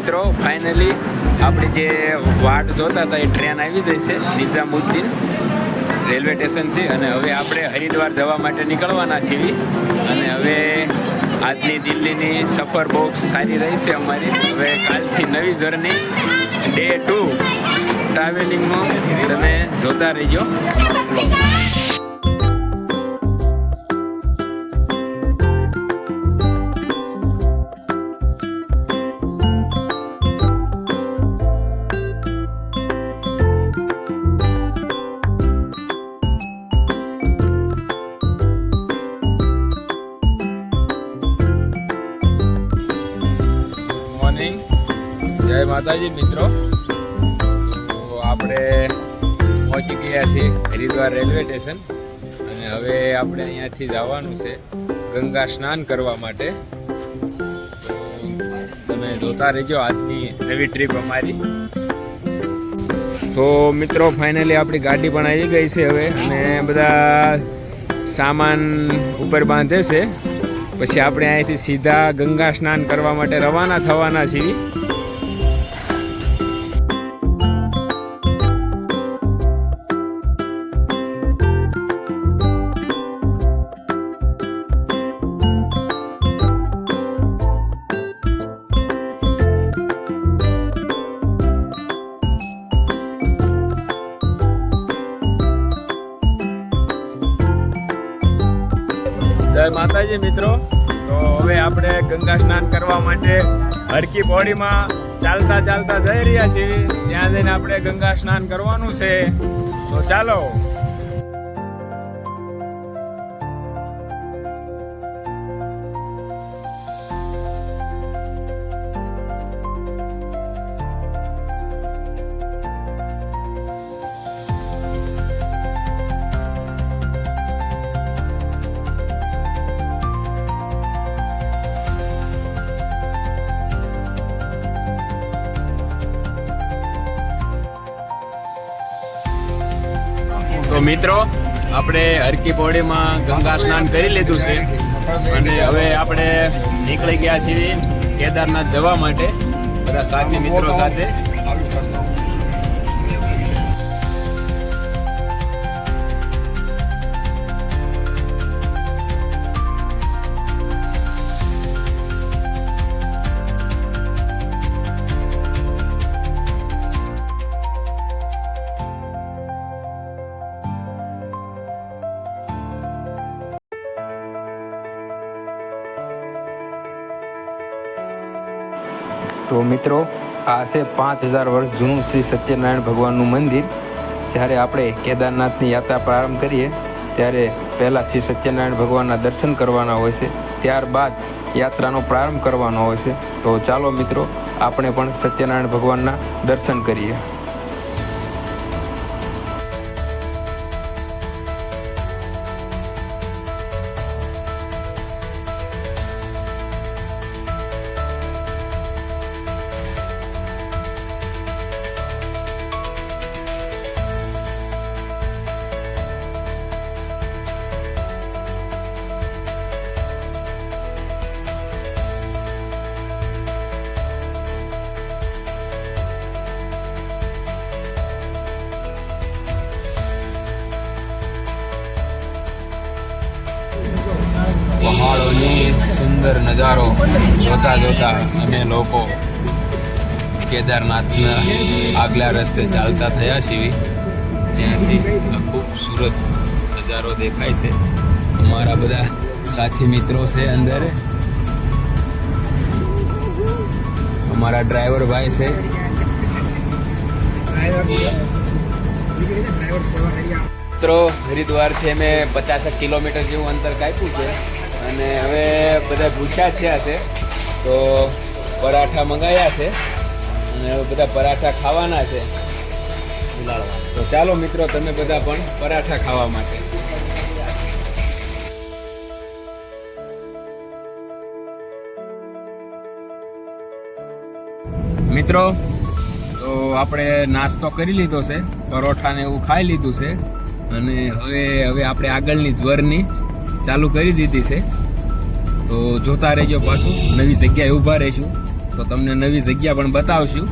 મિત્રો ફાઇનલી આપણી જે વાટ જોતા હતા એ ટ્રેન આવી જઈ છે નિઝામુદ્દીન રેલવે સ્ટેશનથી, અને હવે આપણે હરિદ્વાર જવા માટે નીકળવાના છીએ. અને હવે આજની દિલ્હીની સફર બહુ સારી રહી છે અમારી. હવે કાલથી નવી જર્ની ડે 2 ટ્રાવેલિંગનું તમે જોતા રહીજો. જય માતાજી મિત્રો, તો આપણે પહોંચી ગયા છીએ હરિદ્વાર રેલવે સ્ટેશન, અને હવે આપણે અહીંયાથી જવાનું છે ગંગા સ્નાન કરવા માટે. તો તમે જોતા રહેજો આજની નવી ટ્રીપ અમારી. તો મિત્રો ફાઇનલી આપણી ગાડી પણ આવી ગઈ છે હવે, અને બધા સામાન ઉપર બાંધે છે. પછી આપણે અહીંયાથી સીધા ગંગા સ્નાન કરવા માટે રવાના થવાના છીએ. જય માતાજી મિત્રો, તો હવે આપણે ગંગા સ્નાન કરવા માટે હરકી પોડીમાં ચાલતા ચાલતા જઈ રહ્યા છીએ. ત્યાં જઈને આપણે ગંગા સ્નાન કરવાનું છે, તો ચાલો. તો મિત્રો આપણે હરકી પોડીમાં ગંગા સ્નાન કરી લીધું છે, અને હવે આપણે નીકળી ગયા છીએ કેદારનાથ જવા માટે બધા સાથી મિત્રો સાથે. તો મિત્રો આ છે 5000 વર્ષ જૂનું શ્રી સત્યનારાયણ ભગવાનનું મંદિર. જ્યારે આપણે કેદારનાથની યાત્રા પ્રારંભ કરીએ ત્યારે પહેલાં શ્રી સત્યનારાયણ ભગવાનના દર્શન કરવાના હોય છે, ત્યારબાદ યાત્રાનો પ્રારંભ કરવાનો હોય છે. તો ચાલો મિત્રો આપણે પણ સત્યનારાયણ ભગવાનના દર્શન કરીએ. પહાડોની સુંદર નજારો જોતા જોતા અમે લોકો કેદારનાથના આગલા રસ્તે ચાલતા થયા છીએ, જ્યાંથી આ ખૂબસૂરત નજારો દેખાય છે. અમારા બધા સાથી મિત્રો છે અંદર, અમારા ડ્રાઈવર ભાઈ છે. મિત્રો હરિદ્વારથી અમે 50 કિલોમીટર જેવું અંતર કાપ્યું છે, અને હવે બધા ભૂખ્યા થયા છે, તો પરાઠા મંગાવ્યા છે, અને હવે બધા પરાઠા ખાવાના છે. તો ચાલો મિત્રો તમે બધા પણ પરાઠા ખાવા માટે. મિત્રો તો આપણે નાસ્તો કરી લીધો છે, પરોઠા ને એવું ખાઈ લીધું છે, અને હવે આપણે આગળની જર્ની ચાલુ કરી દીધી છે. તો જોતા રહેજો, પાછું નવી જગ્યાએ ઊભા રહીશું. તો તમને નવી જગ્યા પણ બતાવશું.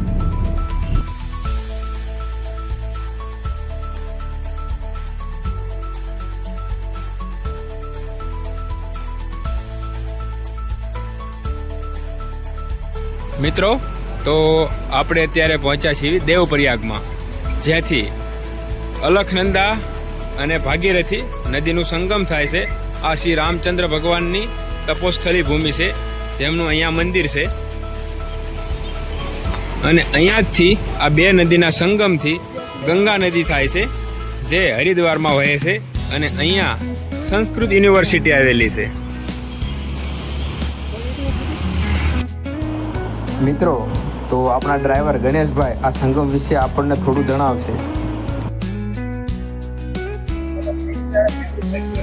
મિત્રો, તો આપણે અત્યારે પહોંચ્યા છીએ દેવપ્રયાગમાં, જ્યાંથી અલખનંદા અને ભાગીરથી નદીનું સંગમ થાય છે. આ શ્રી રામચંદ્ર ભગવાનની તપોસ્થલી ભૂમિ છે, જેમનું અહીંયા મંદિર છે. અને અહીંયાથી આ બે નદીના સંગમથી ગંગા નદી થાય છે, જે હરિદ્વારમાં વહે છે. અને અહીંયા સંસ્કૃત યુનિવર્સિટી આવેલી છે. મિત્રો, તો આપણા ડ્રાઈવર ગણેશભાઈ આ સંગમ વિશે આપણને થોડું જણાવશે.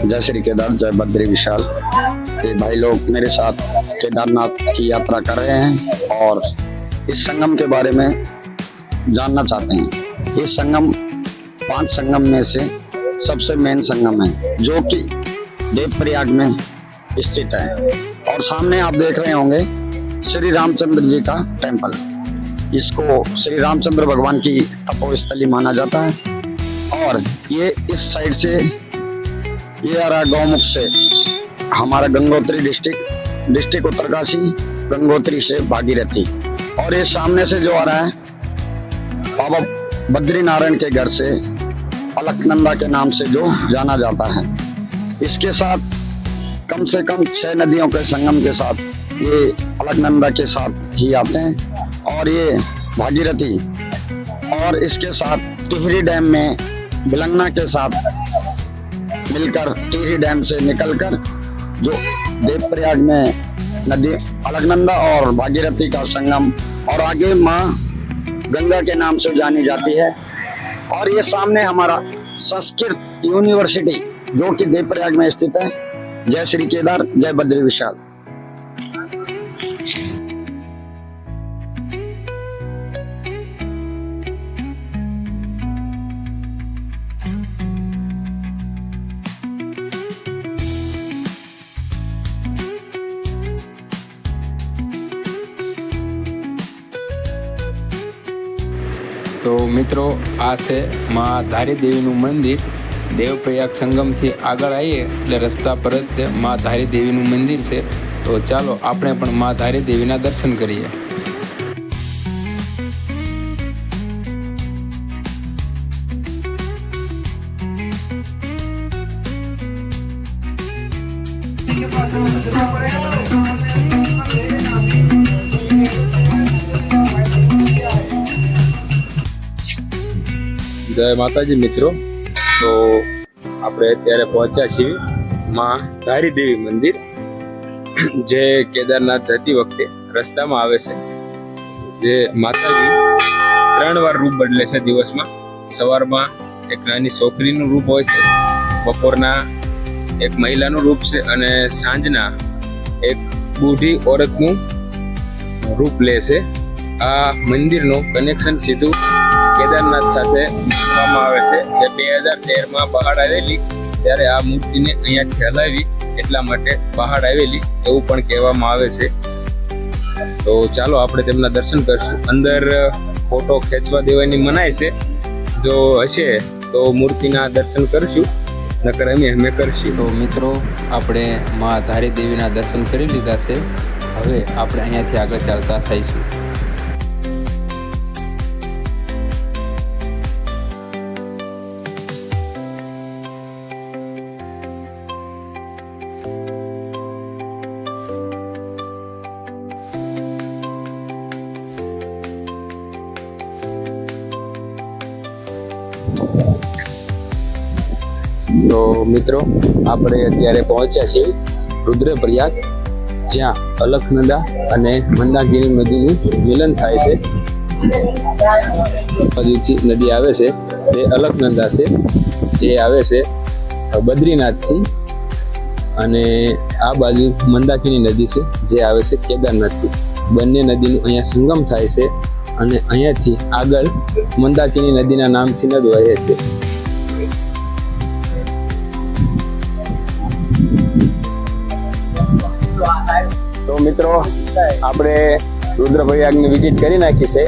जय श्री केदार, जय बद्री विशाल। ये भाई लोग मेरे साथ केदारनाथ की यात्रा कर रहे हैं और इस संगम के बारे में जानना चाहते हैं। ये संगम 5 संगम में से सबसे मेन संगम है, जो कि देवप्रयाग में स्थित है। और सामने आप देख रहे होंगे श्री रामचंद्र जी का टेम्पल। इसको श्री रामचंद्र भगवान की तपोस्थली माना जाता है। और ये इस साइड से ये आ रहा गौमुख से हमारा गंगोत्री डिस्ट्रिक्ट उत्तरकाशी, गंगोत्री से भागीरथी। और ये सामने से जो आ रहा है बाबा बद्री नारायण के घर से अलकनंदा के नाम से जो जाना जाता है। इसके साथ कम से कम 6 नदियों के संगम के साथ ये अलकनंदा के साथ ही आते हैं। और ये भागीरथी और इसके साथ टिहरी डैम में बिलंगना के साथ मिलकर टिहरी डैम से निकलकर जो देवप्रयाग में नदी अलकनंदा और भागीरथी का संगम और आगे माँ गंगा के नाम से जानी जाती है। और ये सामने हमारा संस्कृत यूनिवर्सिटी जो कि देवप्रयाग में स्थित है। जय श्री केदार, जय बद्री विशाल। તો મિત્રો, આ છે મા ધારી દેવીનું મંદિર. દેવપ્રયાગ સંગમથી આગળ આવીએ એટલે રસ્તા પર જ મા ધારી દેવીનું મંદિર છે. તો ચાલો આપણે પણ મા ધારી દેવીના દર્શન કરીએ. જય માતાજી મિત્રો, તો આપણે અત્યારે પહોંચ્યા છીએ માં ધારી દેવી મંદિર, જે કેદારનાથ જતી વખતે રસ્તામાં આવે છે. જે માતાજી 3 વાર રૂપ બદલે છે દિવસમાં. સવારમાં એક નાની છોકરીનું રૂપ હોય છે, બપોરના એક મહિલાનું રૂપ છે, અને સાંજના એક બુઢી ઓરતનું રૂપ લે છે. આ મંદિરનું કનેક્શન સીધું કેદારનાથ સાથે માનવામાં આવે છે. જે 2013માં પહાડ આવેલી ત્યારે આ મૂર્તિને અહીંયા હલાવી, એટલા માટે પહાડ આવેલી એવું પણ કહેવામાં આવે છે. તો ચાલો આપણે તેમના દર્શન કરશું. અંદર ફોટો ખેંચવા દેવાની મનાય છે. જો હશે તો મૂર્તિના દર્શન કરશું, નકર અમે કરશું. તો મિત્રો, આપણે મા ધારી દેવીના દર્શન કરી લીધા છે. હવે આપણે અહીંયાથી આગળ ચાલતા થઈશું. તો મિત્રો, આપણે અત્યારે પહોંચ્યા છીએ રુદ્રપ્રયાગ, જ્યાં અલખનંદા અને મંદાકિની નદીનું મિલન થાય છે. બાજુથી નદી આવે છે તે અલખનંદા છે, જે આવે છે બદ્રીનાથથી, અને આ બાજુ મંદાકિની નદી છે, જે આવે છે કેદારનાથથી. બંને નદીનું અહીંયા સંગમ થાય છે, અને અહીંયાથી આગળ મંદાકિની નદીના નામથી નદ વહે છે. તો મિત્રો, આપણે રુદ્રપ્રયાગની વિઝિટ કરી નાખી છે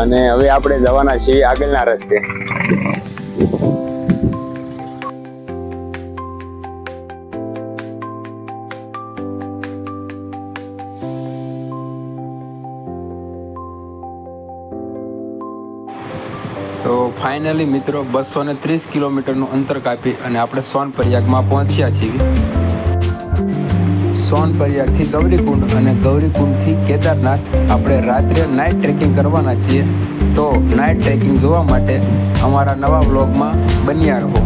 અને હવે આપણે જવાના છીએ આગળના રસ્તે. તો ફાઇનલી મિત્રો 230 કિલોમીટરનું અંતર કાપી અને આપણે સોનપ્રયાગમાં પહોંચ્યા છીએ. સોનપ્રયાગથી ગૌરીકુંડ અને ગૌરીકુંડથી કેદારનાથ આપણે રાત્રે નાઇટ ટ્રેકિંગ કરવાના છીએ. તો નાઇટ ટ્રેકિંગ જોવા માટે અમારા નવા વ્લોગમાં બન્યા રહો.